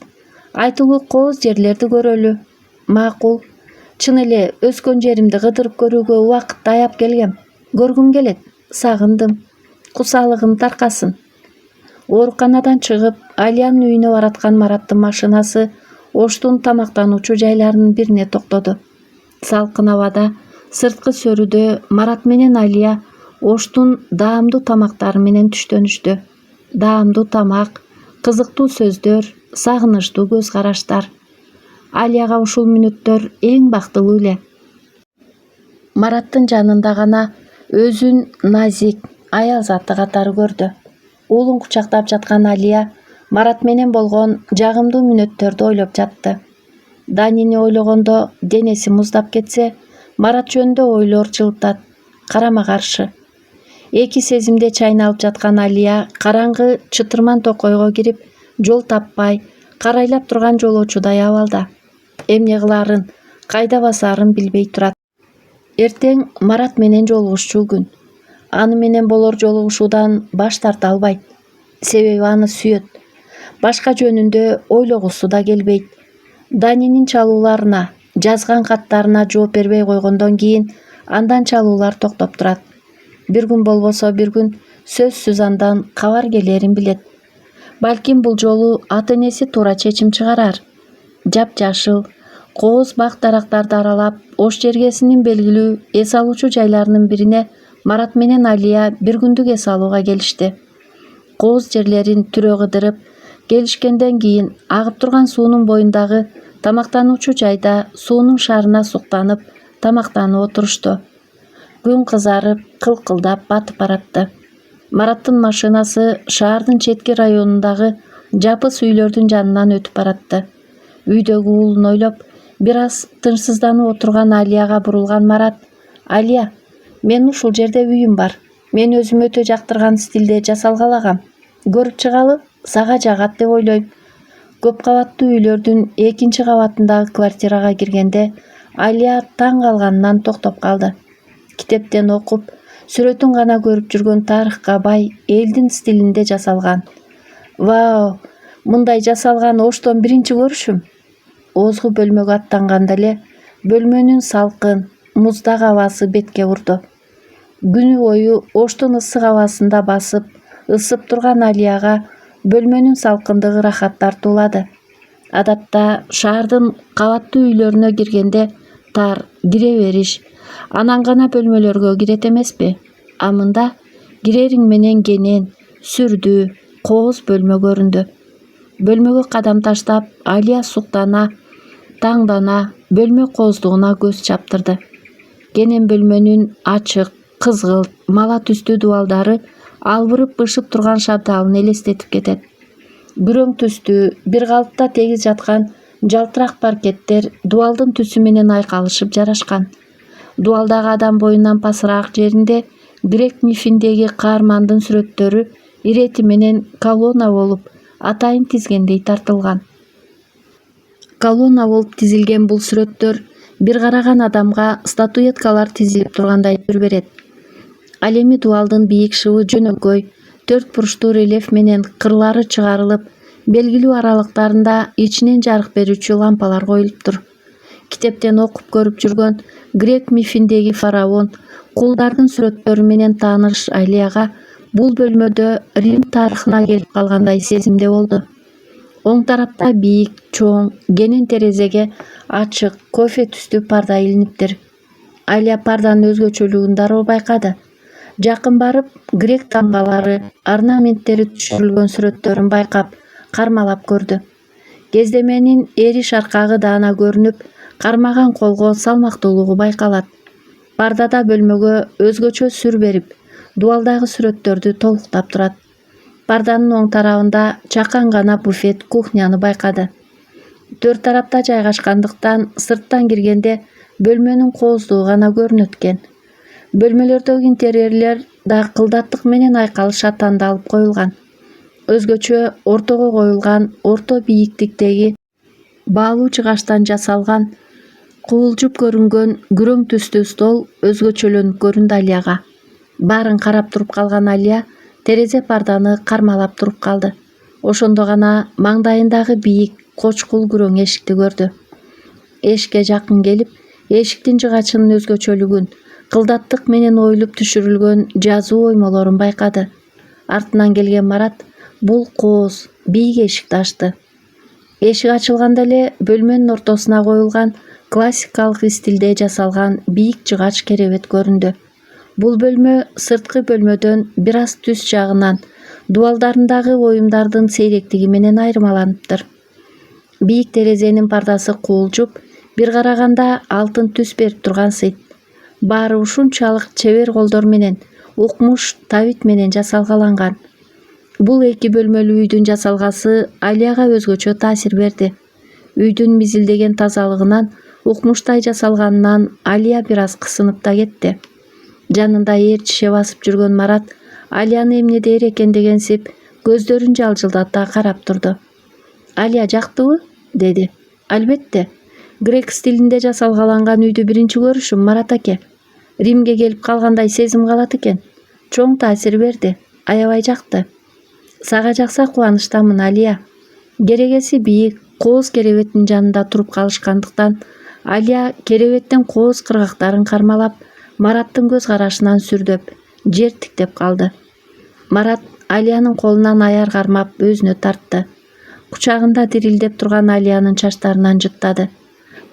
Speaker 1: Айтылуу кооз жерлерди көрөлү. Макул. Чын эле өскөн жеримди кыдырып көрүүгө убакыт аяп келгем. Көргүм келет. Сагындым. Кусалыгым таркасын. Ооруканадан чыгып, Алиянын үйүнө бараткан Мараттын машинасы Оштун тамактануучу жайларынын бирине токтоду. Салкын абада, сырткы сөрүдө Марат менен Алия Оштун даамдуу тамактары менен түштөнүштү. Даамдуу тамак, кызыктуу сөздөр, сагынычтуу көз караштар. Алияга ушул мүнөттөр эң бактылуу эле. Мараттын жанында гана өзүн назик, аял заты катары көрдү. Уулун кучактап жаткан Алия Марат менен болгон жагымдуу мүнөттөрдү ойлоп жатты. Данини ойлогондо денеси муздап кетсе, Марат жөнүндө ойлор жылытат, карама каршы. Эки сезимде чайналып жаткан Алия караңгы чытырман токойго кирип, жол таппай, карайлап турган жолоочудай абалда. Эмне кылаарын, кайда басаарын билбей турат. Эртең Марат менен жолугушчу күн. Аны менен болор жолугушуудан баш тарта албайт. Себеби аны сүйөт. Башка жөнүндө ойлогусу да келбейт. Данинин чалууларына, жазган каттарына жооп бербей койгондон кийин андан чалуулар токтоп турат. Бир күн болбосо бир күн сөзсүз андан кабар келерин билет. Балким бул жолу ата-энеси туура чечим чыгарар. Жапжашыл, кооз бак-дарактарды аралап, Ош жергесинин белгилүү эс алуучу жайларынын бирине Марат менен Алия бир күндүк эс алууга келишти. Кооз жерлерин түрө кыдырып, келишкенден кийин агып турган суунун боюндагы тамактануучу жайда суунун шарына суктанып, тамактанып отурушту. Күн кызарып, кылкылдап батып баратты. Мараттын машинасы шаардын четки районундагы жапыс үйлөрдүн жанынан өтүп баратты. Үйдөгү уулун ойлоп, бир аз тынчсызданып отурган Алияга бурулган Марат: Алия, мен ушул жерде үйүм бар. Мен өзүм өтө жактырган стилде жасалгалагам. Көрүп чыгалы, сага жагат деп ойлойм. Көп кабаттуу үйлөрдүн экинчи кабатындагы квартирага киргенде Алия таң калганынан токтоп калды. Китептен окуп, сүрөтүн гана көрүп жүргөн тарыхка бай элдин стилинде жасалган. Вау, мындай жасалган оштон биринчи көрүшүм. Озгу бөлмөгө аттанганда эле бөлмөнүн салкын, муздак абасы бетке урду. Күнү бою оштун ысык абасында басып, ысып турган Алияга бөлмөнүн салкындыгы рахат тартуулады. Адатта шаардын кабаттуу үйлөрүнө киргенде тар, кире бериш, анан гана бөлмөлөргө кирет эмеспи? А мында кирериң менен кенен, сүрдүү, кооз бөлмө көрүндү. Бөлмөгө кадам таштап, Алия суктана, таңдана, бөлмө кооздугуна көз чаптырды. Кенен бөлмөнүн ачык, кызгылт, мала түстүү дубалдары албырып бышып турган шабдалын элестетип кетет. Күрөң түстүү, бир калыпта тегиз жаткан жалтырак паркеттер дубалдын түсү менен айкалышып жарашкан. Дубалдагы адам боюнан пасыраак жеринде грек мифиндеги каармандын сүрөттөрү ирети менен колонна болуп, атайын тизгендей тартылган. Колонна болуп тизилген бул сүрөттөр бир караган адамга статуэткалар тизилип тургандай түр берет. Ал эми дубалдын бийик шыбы жөнөкөй, төрт бурчтуу рельеф менен кырлары чыгарылып, белгилүү аралыктарында ичинен жарык берүүчү лампалар коюлуптур. Китептен окуп көрүп жүргөн грек мифиндеги фараон, кулдардын сүрөттөрү менен тааныш Алияга бул бөлмөдө Рим тарыхына келип калгандай сезимде болду. Оң тарапта бийик, чоң, кенен терезеге ачык, кофе түстүү парда илиниптир. Алия парданын өзгөчөлүгүн дароо байкады. Жакын барып, грек тамгалары, орнаменттери түшүрүлгөн сүрөттөрүн байкап, кармалап көрдү. Кездеменин эриш аркагы даана көрүнүп, кармаган колго салмактуулугу байкалат. Пардада бөлмөгө өзгөчө сүр берип, дубалдагы сүрөттөрдү толуктап турат. Парданын оң тарабында чакан гана буфет, кухняны байкады. Төрт тарапта жайгашкандыктан сырттан киргенде бөлмөнүн кооздугу гана көрүнөт экен. Бөлмөлөрдөгү интерьерлер да кылдаттык менен айкалыша тандалып коюлган. Өзгөчө ортого коюлган орто бийиктиктеги баалуу жыгачтан жасалган кубулжуп көрүнгөн күрөң түстүү стол өзгөчөлөнүп көрүндү Алияга. Баарын карап туруп калган Алия терезе парданы кармалап туруп калды. Ошондо гана маңдайындагы бийик, кочкул күрөң эшикти көрдү. Эшикке жакын келип, эшиктин жыгачынын өзгөчөлүгүн, кылдаттык менен оюлуп түшүрүлгөн жазуу оймолорун байкады. Артынан келген Марат бул кооз, бийик эшикти ачты. Эшик ачылганда эле бөлмөнүн ортосуна коюлган классикалык стилде жасалган бийик жыгач керебет көрүндү. Бул бөлмө сырткы бөлмөдөн бир аз түс жагынан дубалдарындагы оюмдардын сейректиги менен айырмаланыптыр. Бийик терезенин пардасы куулжуп, бир караганда алтын түс берип тургансыйт. Баары ушунчалык чебер колдор менен, укмуш табит менен жасалгаланган. Бул эки бөлмөлүү үйдүн жасалгасы Алияга өзгөчө таасир берди. Үйдүн мизилдеген тазалыгынан, укмуштай жасалганынан Алия бир аз кысынып да кетти. Жанында ээрчише басып жүргөн Марат Алияны эмнедейр экендегенсип көздөрүн жалжылдата карап турду. «Алия жактыбы?» деди. «Албетте. Грек стилинде жасалгаланган үйдү биринчи көрүшүм, Марат аке. Римге келип калгандай сезим калат экен. Чоң таасир берди. Аябай жакты. Сага жакса кубанычтамын, Алия». Керегеси бийик, кооз керебеттин жанында туруп калышкандыктан Алия керебеттин кооз кыргактарын кармалап, Мараттын көз карашынан сүрдөп, жер тиктеп калды. Марат Алиянын колунан аяр кармап өзүнө тартты. Кучагында дирилдеп турган Алиянын чачтарынан жыттады.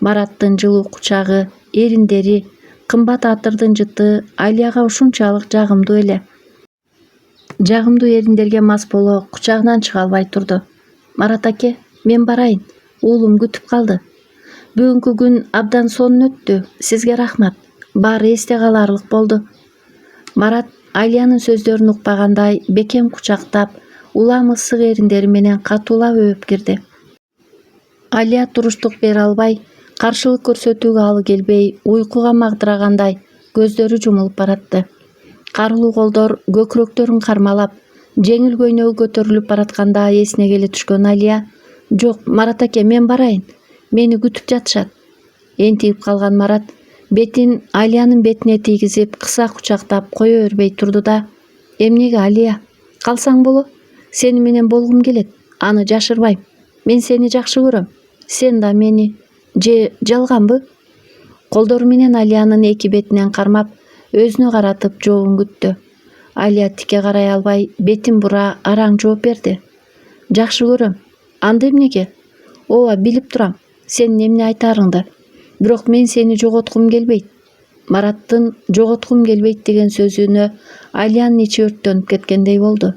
Speaker 1: Мараттын жылуу кучагы, эриндери, кымбат атырдын жыты Алияга ушунчалык жагымдуу эле. Жагымдуу эриндерге мас боло кучагынан чыга албай турду. «Марат аке, мен барайын. Уулум күтүп калды. Бүгүнкү күн абдан сонун өттү. Сизге рахмат. Баары эсте калаарлык болду». Марат Алиянын сөздөрүн укпагандай бекем кучактап, улам ысык эриндери менен катуулап өбүп кирди. Алия туруштук бере албай, каршылык көрсөтүүгө алы келбей, уйкуга магдырагандай көздөрү жумулуп баратты. Карылуу колдор көкүрөктөрүн кармалап, жеңил көйнөгү көтөрүлүп баратканда эсине келе түшкөн Алия: «Жок, Марат аке, мен барайын. Мени күтүп жатышат». Ентигип калган Марат бетин Алиянын бетине тийгизип кыса кучактап кое бербей турду да: «Эмнеге, Алия? Калсаң боло? Сени менен болгум келет. Аны жашырбайм. Мен сени жакшы көрөм. Сен да мени. Же жалганбы?» Колдору менен Алиянын эки бетинен кармап, өзүнө каратып жообун күттү. Алия тике карай албай, бетин бура араң жооп берди: «Жакшы көрөм. Анда эмнеге? Ооба, билип турам сенин эмне айтарыңды. Бирок мен сени жоготкум келбейт». Мараттын «жоготкум келбейт» деген сөзүнө Алиянын ичи өрттөнүп кеткендей болду.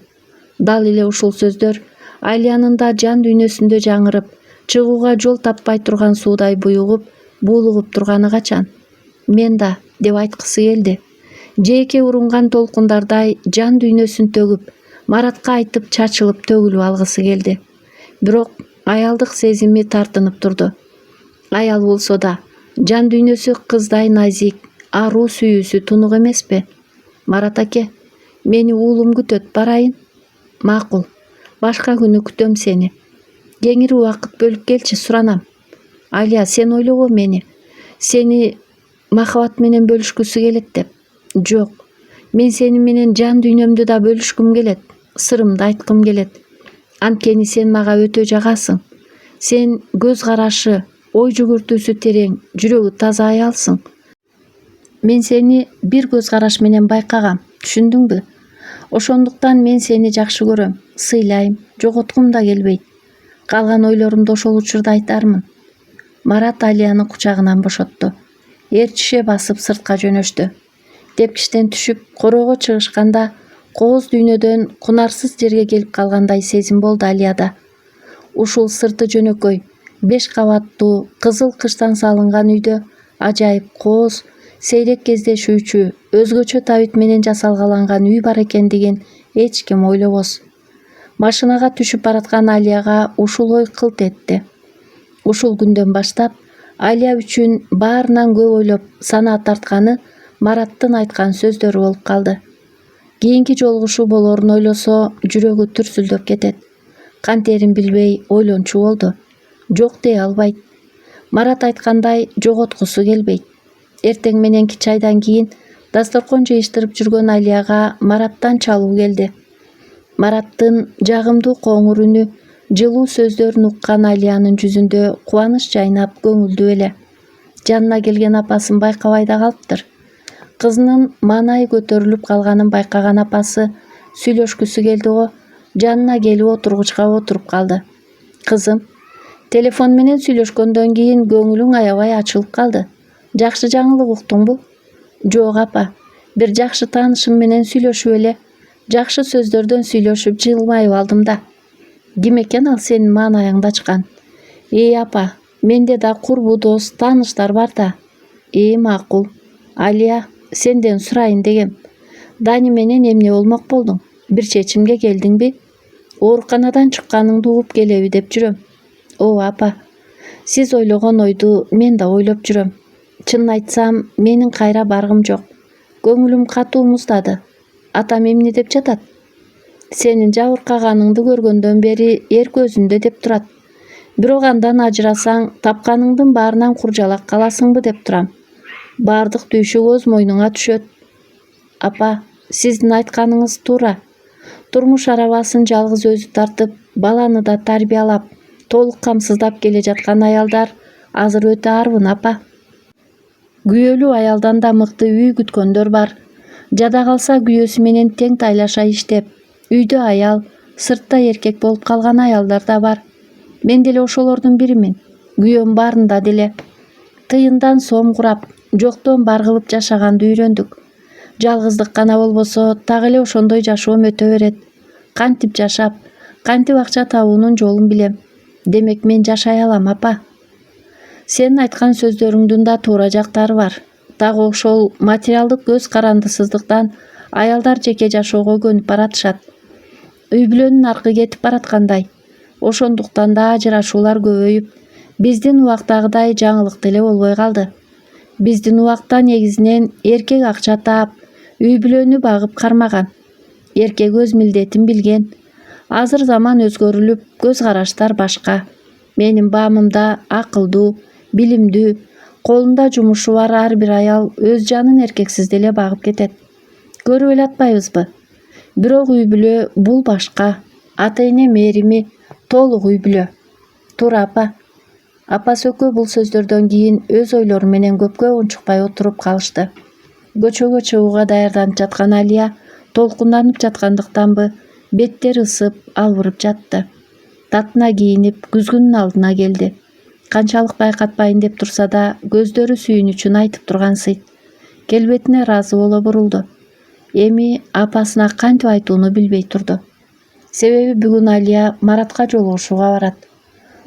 Speaker 1: Дал эле ушул сөздөр Алиянын да жан дүйнөсүндө жаңырып, чыгууга жол таппай турган суудай буюгуп, буулугуп турганы качан? «Мен да» деп айткысы келди. Жээкке урунган толкундардай жан дүйнөсүн төгүп, Маратка айтып чачылып төгүлүп алгысы келди. Бирок аялдык сезими тартынып турду. Аял болсо да жан дүйнөсү кыздай назик, аруу сүйүүсү тунук эмеспи? «Марат аке, мени уулум күтөт, барайын». «Макул. Башка күнү күтөм сени. Кеңири убакыт бөлүп келчи, суранам». «Алия, сен ойлобо мени. Сени махабат менен бөлүшкүсү келет деп». «Жок. Мен сени менен жан дүйнөмдү да бөлүшкүм келет, сырымды айткым келет. Анткени сен мага өтө жагасың. Сен көз карашы, ой жүгүртүүсү терең, жүрөгү таза аялсың. Мен сени бир көз караш менен байкагам, түшүндүңбү? Ошондуктан мен сени жакшы көрөм, сыйлайм, жоготкум да келбейт. Калган ойлорумду ошол учурда айтармын». Марат Алияны кучагынан бошотту. Ээрчише басып сыртка жөнөштү. Тепкичтен түшүп, короого чыгышканда кооз дүйнөдөн кунарсыз жерге келип калгандай сезим болду Алияда. Ушул сырты жөнөкөй, 5 кабаттуу, кызыл кыштан салынган үйдө ажайып кооз, сейрек кездешүүчү, өзгөчө табит менен жасалгаланган үй бар экендигин эч ким ойлобос. Машинага түшүп бараткан Алияга ушул ой кылт этти. Ушул күндөн баштап Алия үчүн баарынан көп ойлоп санаа тартканы Мараттын айткан сөздөрү болуп калды. Кийинки жолугушуу болорун ойлосо, жүрөгү түрсүлдөп кетет. Кантерин билбей ойлончу болду. Жок дей албайт. Марат айткандай жоготкусу келбейт. Эртең мененки чайдан кийин дасторкон жыйыштырып жүргөн Алияга Мараттан чалуу келди. Мараттын жагымдуу коңур үнү, жылуу сөздөрүн уккан Алиянын жүзүндө кубаныч жайнап, көңүлдүү эле. Жанына келген апасын байкабай да калыптыр. Кызынын маанайы көтөрүлүп калганын байкаган апасы сүйлөшкүсү келди го, жанына келип отургучка отуруп калды. «Кызым, телефон менен сүйлөшкөндөн кийин көңүлүң аябай ачылып калды. Жакшы жаңылык уктуңбу?» «Жок апа, бир жакшы таанышым менен сүйлөшүп эле, жакшы сөздөрдөн сүйлөшүп жылмайып алдым да». «Ким экен ал сенин маанайыңды ачкан?» Апа, менде да курбу дос, тааныштар бар да». Макул. Алия, сенден сурайын дегем. Дани менен эмне болмок болдуң? Бир чечимге келдиңби? Ооруканадан чыкканыңды угуп келеби деп жүрөм». «Ооба апа, сиз ойлогон ойду мен да ойлоп жүрөм. Чынын айтсам, менин кайра баргым жок. Көңүлүм катуу муздады. Атам эмне деп жатат?» «Сенин жабыркаганыңды көргөндөн бери эр көзүндө деп турат. Бирок андан ажырасаң, тапканыңдын баарынан куржалак каласыңбы деп турам. Бардык түйшүк өз мойнуңа түшөт». «Апа, сиздин айтканыңыз туура. Турмуш арабасын жалгыз өзү тартып, баланы да тарбиялап, толук камсыздап келе жаткан аялдар азыр өтө арбын апа. Күйөөлүү аялдан да мыкты үй күткөндөр бар. Жада калса күйөөсү менен тең тайлаша иштеп, үйдө аял, сыртта эркек болуп калган аялдар да бар. Мен деле ошолордун биримин. Күйөөм баарында деле тыйындан сом курап, жоктон бар кылып жашаганды үйрөндүк. Жалгыздык гана болбосо, так эле ошондой жашоом өтө берет. Кантип жашап, кантип акча табуунун жолун билем. Демек мен жашай алам апа». «Сенин айткан сөздөрүңдүн да туура жактары бар. Дагы ошол материалдык көз карандысыздыктан аялдар жеке жашоого көнүп баратышат. Үй бүлөнүн аркы кетип бараткандай. Ошондуктан да ажырашуулар көбөйүп, биздин убактагыдай жаңылык деле болбой калды. Биздин убакта негизинен эркек акча таап, үй бүлөнү багып кармаган. Эркек өз милдетин билген. Азыр заман өзгөрүлүп, көз караштар башка. Менин баамымда акылдуу, билимдүү, Колунда жумушу бар ар бир аял өз жанын эркексиз деле багып кетет. Көрүп эле атпайбызбы? Бирок үй бүлө бул башка. Ата-эне мээрими толук үй бүлө. Туура апа. Апасы экөө бул сөздөрдөн кийин өз ойлору менен көпкө унчукпай отуруп калышты. Көчөгө чыгууга даярданып жаткан Алия толкунданып жаткандыктанбы, беттери ысып, албырып жатты. Татына кийинип, күзгүнүн алдына келди. Канчалык байкатпайын деп турса да, көздөрү сүйүнүчүн айтып тургансый. Келбетине ыраазы боло бурулду. Эми апасына кантип айтууну билбей турду. Себеби бүгүн Алия Маратка жолугушууга барат.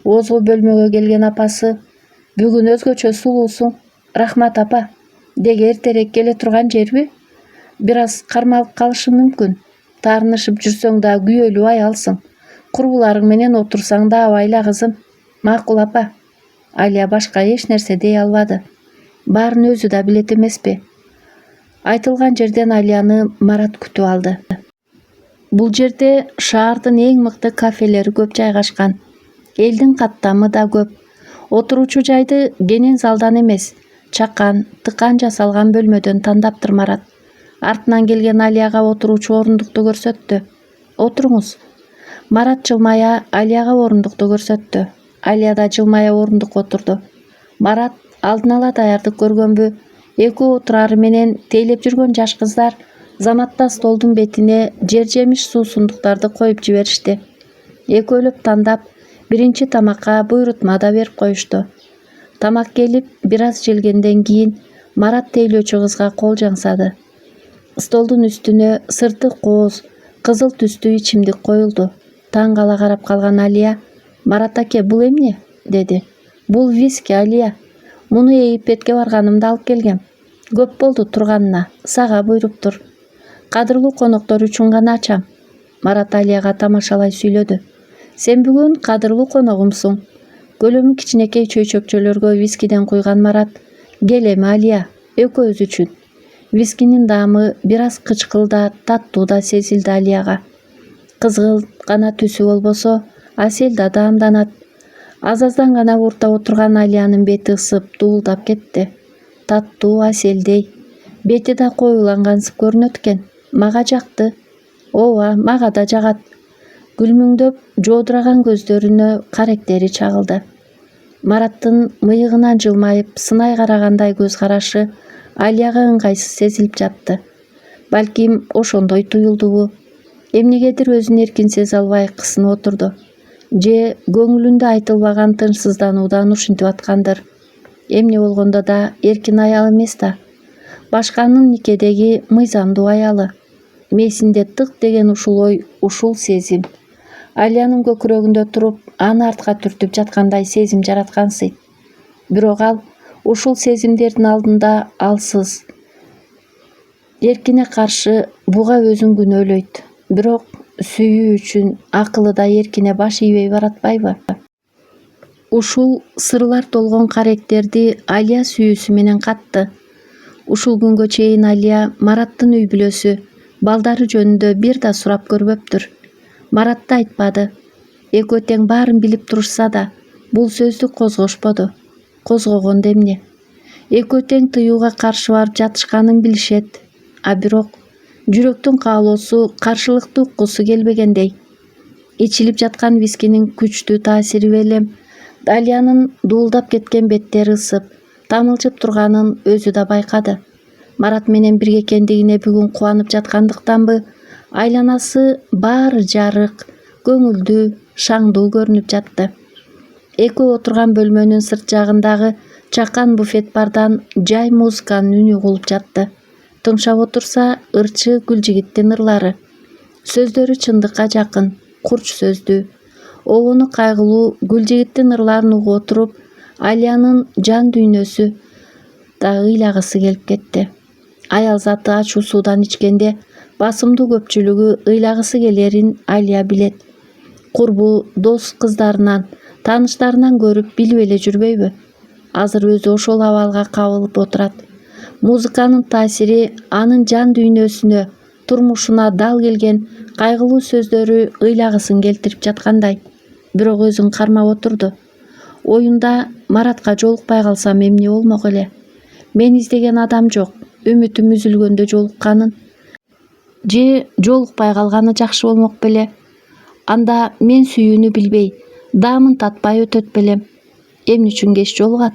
Speaker 1: Озгу бөлмөгө келген апасы: "Бүгүн өзгөчө сулуусуң. Рахмат апа. Деги эртерээк келе турган жерби? Бир аз кармалып калышым мүмкүн. Таарынышып жүрсөң да күйөөлүү аялсың. Курбуларың менен отурсаң да абайла кызым." "Макул апа." Алия башка эч нерсе дей албады. Баарын өзү да билет эмеспи? Айтылган жерден Алияны Марат күтүп алды. Бул жерде шаардын эң мыкты кафелери көп жайгашкан. Элдин каттамы да көп. Отуручу жайды кенен залдан эмес, чакан, тыкан жасалган бөлмөдөн таңдаптыр Марат. Артынан келген Алияга отуручу орундукту көрсөттү. "Отуруңуз." Марат жылмая Алияга орундукту көрсөттү. Алия да жылмая орундукка отурду. Марат алдын ала даярдык көргөнбү, экөө отурары менен тейлеп жүргөн жаш кыздар заматта столдун бетине жер-жемиш суусундуктарды коюп жиберишти. Экөөлөп тандап, биринчи тамакка буйрутма да берип коюшту. Тамак келип, бир аз желгенден кийин Марат тейлөөчү кызга кол жаңсады. Столдун үстүнө сырты кооз, кызыл түстүү ичимдик коюлду. Таң кала карап калган Алия: "Марат аке, бул эмне?" деди. "Бул виски, Алия. Муну Египетке барганымда алып келгем. Көп болду турганына, сага буйруптур. Кадырлуу коноктор үчүн гана ачам." Марат Алияга тамашалай сүйлөдү. "Сен бүгүн кадырлуу коногумсуң." Көлөмү кичинекей чөйчөкчөлөргө вискиден куйган Марат: "Кел эми Алия, экөөбүз үчүн." Вискинин даамы бир аз кычкыл да, таттуу да сезилди Алияга. Кызгылт гана түсү болбосо, асел да даамданат. Аз-аздан гана урта отурган Алиянын бети ысып, дуулдап кетти. Таттуу, аселдей. Бети да коюлангансып көрүнөт экен. Мага жакты. Ооба, мага да жагат. Күлмүңдөп, жоодураган көздөрүнө каректери чагылды. Мараттын мыйыгынан жылмайып, сынай карагандай көз карашы Алияга ыңгайсыз сезилип жатты. Балким ошондой туюлдубу? Эмнегедир өзүн эркин сезе албай кысынып отурду. Же көңүлүндө айтылбаган тынчсыздануудан ушинтип аткандыр. Эмне болгондо да эркин аял эмес да. Башканын никедеги мыйзамдуу аялы. Мээсинде тык деген ушул ой, ушул сезим. Алиянын көкүрөгүндө туруп, аны артка түртүп жаткандай сезим жараткансый. Бирок ал ушул сезимдердин алдында алсыз. Эркине каршы буга өзүн күнөөлөйт. Бирок сүйүү үчүн акылы да эркине баш ийбей баратпайбы? Ушул сырлар толгон каректерди Алия сүйүүсү менен катты. Ушул күнгө чейин Алия Мараттын үй бүлөсү, балдары жөнүндө бир да сурап көрбөптүр. Марат да айтпады. Экөө тең баарын билип турушса да, бул сөздү козгошподу. Козгогондо эмне? Экөө тең тыюуга каршы барып жатышканын билишет. А бирок жүрөктүн каалоосу каршылыктуу уккусу келбегендей. Ичилип жаткан вискинин күчтүү таасири белем Алиянын дуулдап кеткен беттери ысып, тамылжып турганын өзү да байкады. Марат менен бирге экендигине бүгүн кубанып жаткандыктанбы, айланасы баары жарык, көңүлдүү, шаңдуу көрүнүп жатты. Экөө отурган бөлмөнүн сырт жагындагы чакан буфет бардан жай музыканын үнү угулуп жатты. Тыңшап отурса, ырчы Гүлжигиттин ырлары. Сөздөрү чындыкка жакын, курч сөздүү. Обону кайгылуу Гүлжигиттин ырларын угуп отуруп, Алиянын жан дүйнөсү да ыйлагысы келип кетти. Аял заты ачуу суудан ичкенде басымдуу көпчүлүгү ыйлагысы келерин Алия билет. Курбу, дос кыздарынан, тааныштарынан көрүп билип эле жүрбөйбү? Азыр өзү ошол абалга кабылып отурат. Музыканын таасири анын жан дүйнөсүнө, турмушуна дал келген кайгылуу сөздөрү ыйлагысын келтирип жаткандай. Бирок өзүн кармап отурду. Оюнда Маратка жолукпай калсам эмне болмок эле? Мен издеген адам жок, үмүтүм үзүлгөндө жолукканын же жолукпай калганы жакшы болмок беле? Анда мен сүйүүнү билбей, даамын татпай өтөт белем. Эмне үчүн кеч жолугат?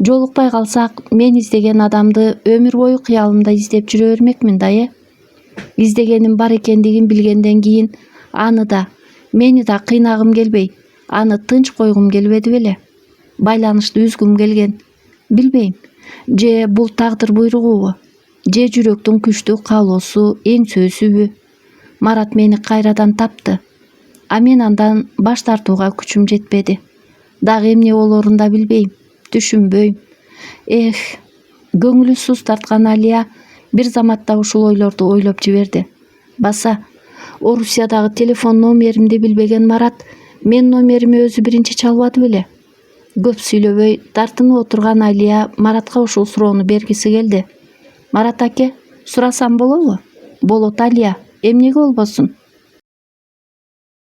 Speaker 1: Жолукпай калсак, мен издеген адамды өмүр бою кыялымда издеп жүрө бермекмин да, Издегеним бар экендигин билгенден кийин аны да, мени да кыйнагым келбей, аны тынч койгум келбеди беле? Байланышты үзгүм келген. Билбейм. Же бул тагдыр буйругубу? Же жүрөктүн күчтүү каалоосу, эңсөөсүбү? Марат мени кайрадан тапты. А мен андан баш тартууга күчүм жетпеди. Дагы эмне болоорун да билбейм, түшүнбөйм. Көңүлү суз тарткан Алия бир заматта ушул ойлорду ойлоп жиберди. Баса, Орусиядагы телефон номеримди билбеген Марат мен номерими өзү биринчи чалбады беле? Көп сүйлөбөй, тартынып отурган Алия Маратка ушул суроону бергиси келди. Марат аке, сурасам болобу? Болот Алия, эмнеге болбосун?